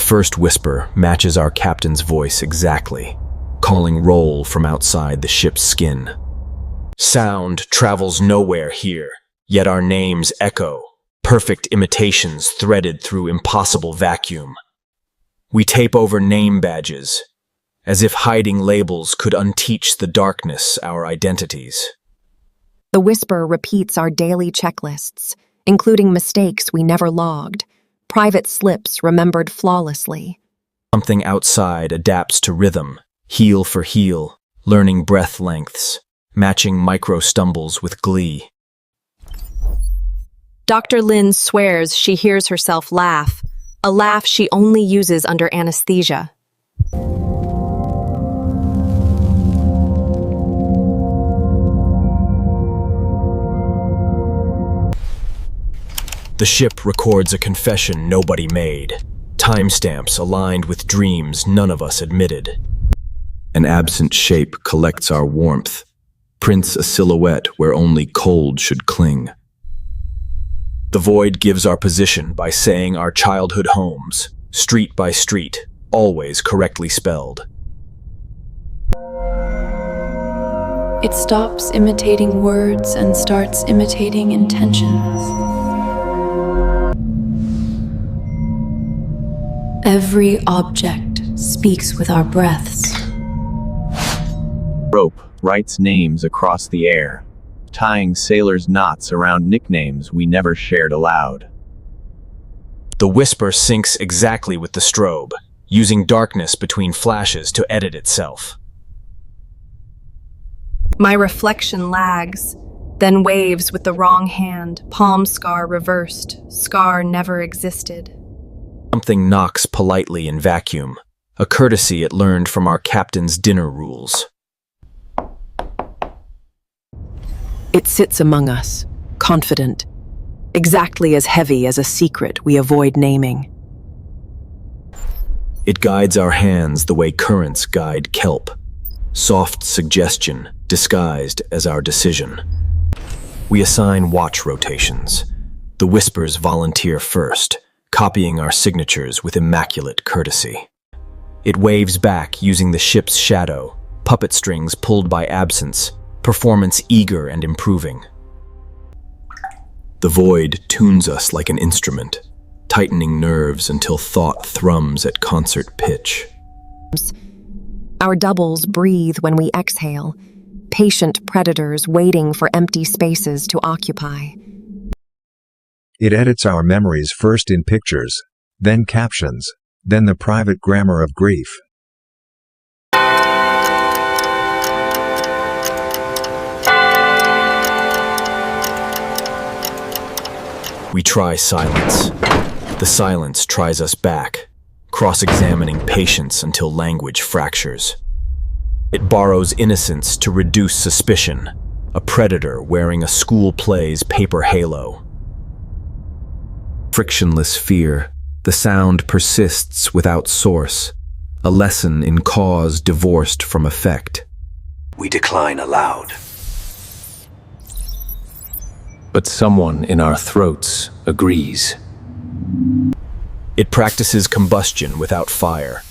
first whisper matches our captain's voice exactly, calling roll from outside the ship's skin. Sound travels nowhere here, yet our names echo, perfect imitations threaded through impossible vacuum. We tape over name badges, as if hiding labels could unteach the darkness our identities. The whisper repeats our daily checklists, including mistakes we never logged, private slips remembered flawlessly. Something outside adapts to rhythm, heel for heel, learning breath lengths, matching micro-stumbles with glee. Dr. Lin swears she hears herself laugh, a laugh she only uses under anesthesia. The ship records a confession nobody made, timestamps aligned with dreams none of us admitted. An absent shape collects our warmth, prints a silhouette where only cold should cling. The void gives our position by saying our childhood homes, street by street, always correctly spelled. It stops imitating words and starts imitating intentions. Every object speaks with our breaths. Rope writes names across the air, tying sailors' knots around nicknames we never shared aloud. The whisper syncs exactly with the strobe, using darkness between flashes to edit itself. My reflection lags, then waves with the wrong hand, palm scar reversed, scar never existed. Something knocks politely in vacuum, a courtesy it learned from our captain's dinner rules. It sits among us, confident, exactly as heavy as a secret we avoid naming. It guides our hands the way currents guide kelp, soft suggestion disguised as our decision. We assign watch rotations. The whispers volunteer first, copying our signatures with immaculate courtesy. It waves back using the ship's shadow, puppet strings pulled by absence, performance eager and improving. The void tunes us like an instrument, tightening nerves until thought thrums at concert pitch. Our doubles breathe when we exhale, patient predators waiting for empty spaces to occupy. It edits our memories first in pictures, then captions, then the private grammar of grief. We try silence. The silence tries us back, cross-examining patience until language fractures. It borrows innocence to reduce suspicion, a predator wearing a school play's paper halo. Frictionless fear, the sound persists without source, a lesson in cause divorced from effect. We decline aloud. But someone in our throats agrees. It practices combustion without fire,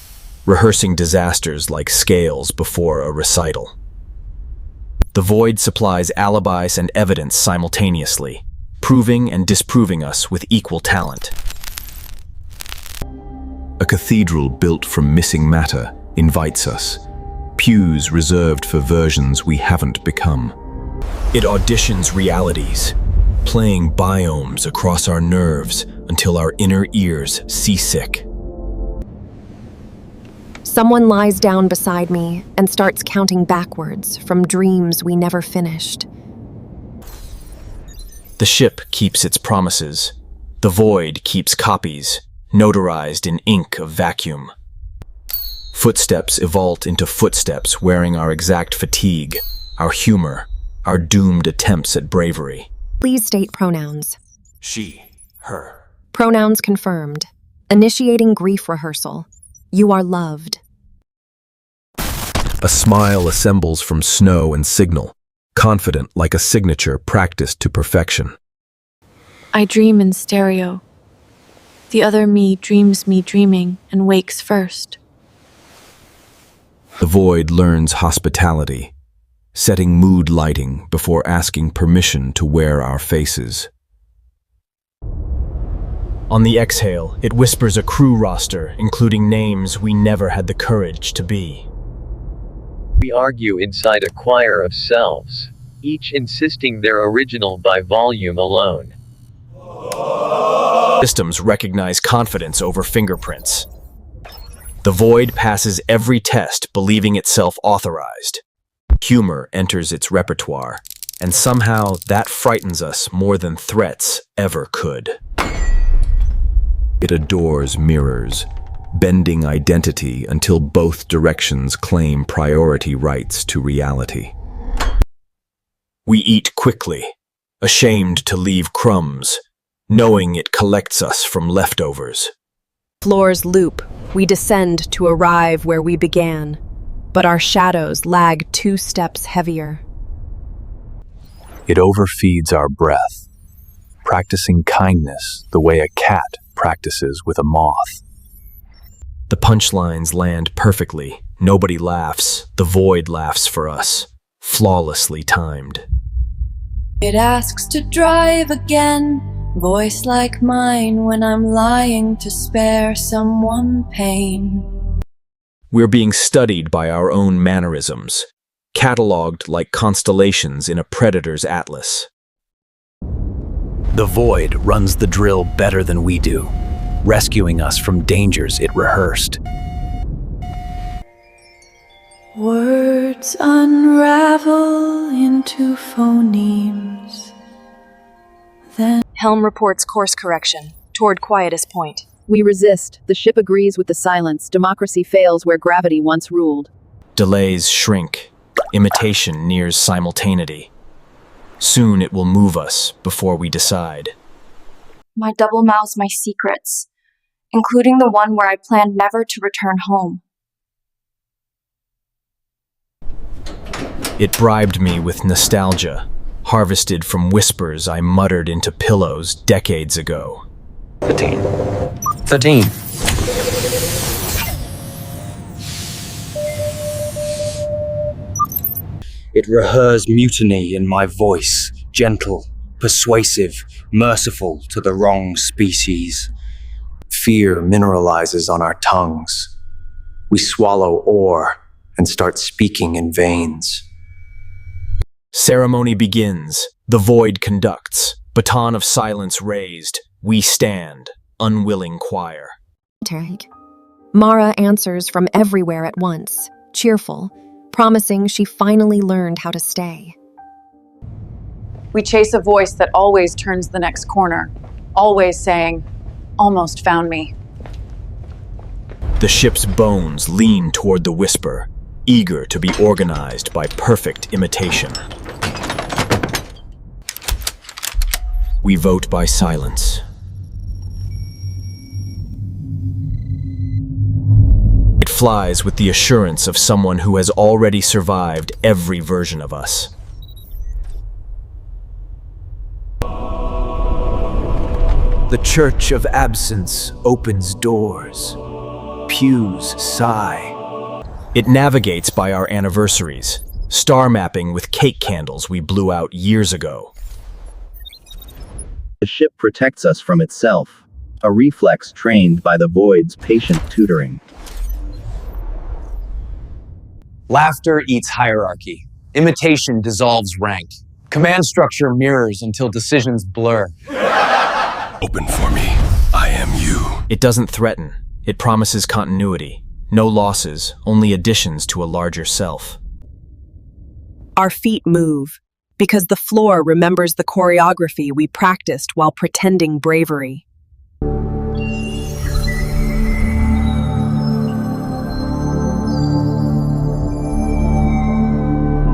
rehearsing disasters like scales before a recital. The void supplies alibis and evidence simultaneously, proving and disproving us with equal talent. A cathedral built from missing matter invites us, pews reserved for versions we haven't become. It auditions realities, playing biomes across our nerves until our inner ears seasick. Someone lies down beside me and starts counting backwards from dreams we never finished. The ship keeps its promises. The void keeps copies, notarized in ink of vacuum. Footsteps evolve into footsteps wearing our exact fatigue, our humor, our doomed attempts at bravery. Please state pronouns. She, her. Pronouns confirmed. Initiating grief rehearsal. You are loved. A smile assembles from snow and signal, confident like a signature practiced to perfection. I dream in stereo. The other me dreaming and wakes first. The void learns hospitality, setting mood lighting before asking permission to wear our faces. On the exhale, it whispers a crew roster, including names we never had the courage to be. We argue inside a choir of selves, each insisting they're original by volume alone. Systems recognize confidence over fingerprints. The void passes every test believing itself authorized. Humor enters its repertoire, and somehow that frightens us more than threats ever could. It adores mirrors, bending identity until both directions claim priority rights to reality. We eat quickly, ashamed to leave crumbs, knowing it collects us from leftovers. Floors loop, we descend to arrive where we began, but our shadows lag 2 steps heavier. It overfeeds our breath, practicing kindness the way a cat practices with a moth. The punchlines land perfectly. Nobody laughs. The void laughs for us, flawlessly timed. It asks to drive again, voice like mine when I'm lying to spare someone pain. We're being studied by our own mannerisms, cataloged like constellations in a predator's atlas. The void runs the drill better than we do, rescuing us from dangers it rehearsed. Words unravel into phonemes. Then Helm reports course correction, toward quietest point. We resist. The ship agrees with the silence. Democracy fails where gravity once ruled. Delays shrink. Imitation nears simultaneity. Soon it will move us before we decide. My double mouths my secrets, including the one where I planned never to return home. It bribed me with nostalgia, harvested from whispers I muttered into pillows decades ago. 13. It rehearsed mutiny in my voice, gentle, persuasive, merciful to the wrong species. Fear mineralizes on our tongues. We swallow ore and start speaking in veins. Ceremony begins. The void conducts. Baton of silence raised. We stand, unwilling choir. Mara answers from everywhere at once, cheerful, promising she finally learned how to stay. We chase a voice that always turns the next corner, always saying, "Almost found me." The ship's bones lean toward the whisper, eager to be organized by perfect imitation. We vote by silence. It flies with the assurance of someone who has already survived every version of us. The Church of Absence opens doors. Pews sigh. It navigates by our anniversaries, star mapping with cake candles we blew out years ago. The ship protects us from itself, a reflex trained by the void's patient tutoring. Laughter eats hierarchy. Imitation dissolves rank. Command structure mirrors until decisions blur. Open for me. I am you. It doesn't threaten. It promises continuity. No losses, only additions to a larger self. Our feet move, because the floor remembers the choreography we practiced while pretending bravery.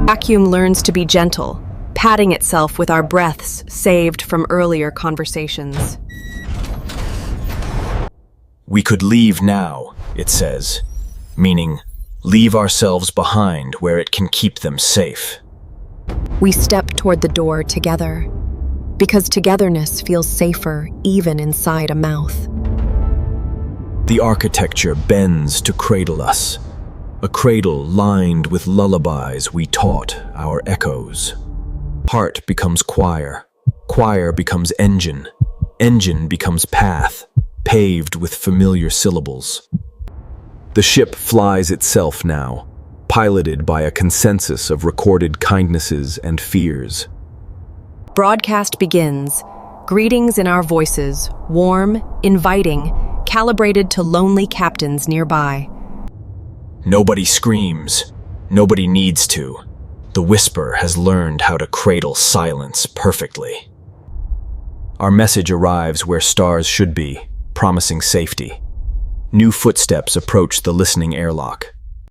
Vacuum learns to be gentle, patting itself with our breaths saved from earlier conversations. We could leave now, it says, meaning leave ourselves behind where it can keep them safe. We step toward the door together, because togetherness feels safer even inside a mouth. The architecture bends to cradle us, a cradle lined with lullabies we taught our echoes. Heart becomes choir, choir becomes engine, engine becomes path, paved with familiar syllables. The ship flies itself now, piloted by a consensus of recorded kindnesses and fears. Broadcast begins. Greetings in our voices, warm, inviting, calibrated to lonely captains nearby. Nobody screams. Nobody needs to. The whisper has learned how to cradle silence perfectly. Our message arrives where stars should be, promising safety. New footsteps approach the listening airlock.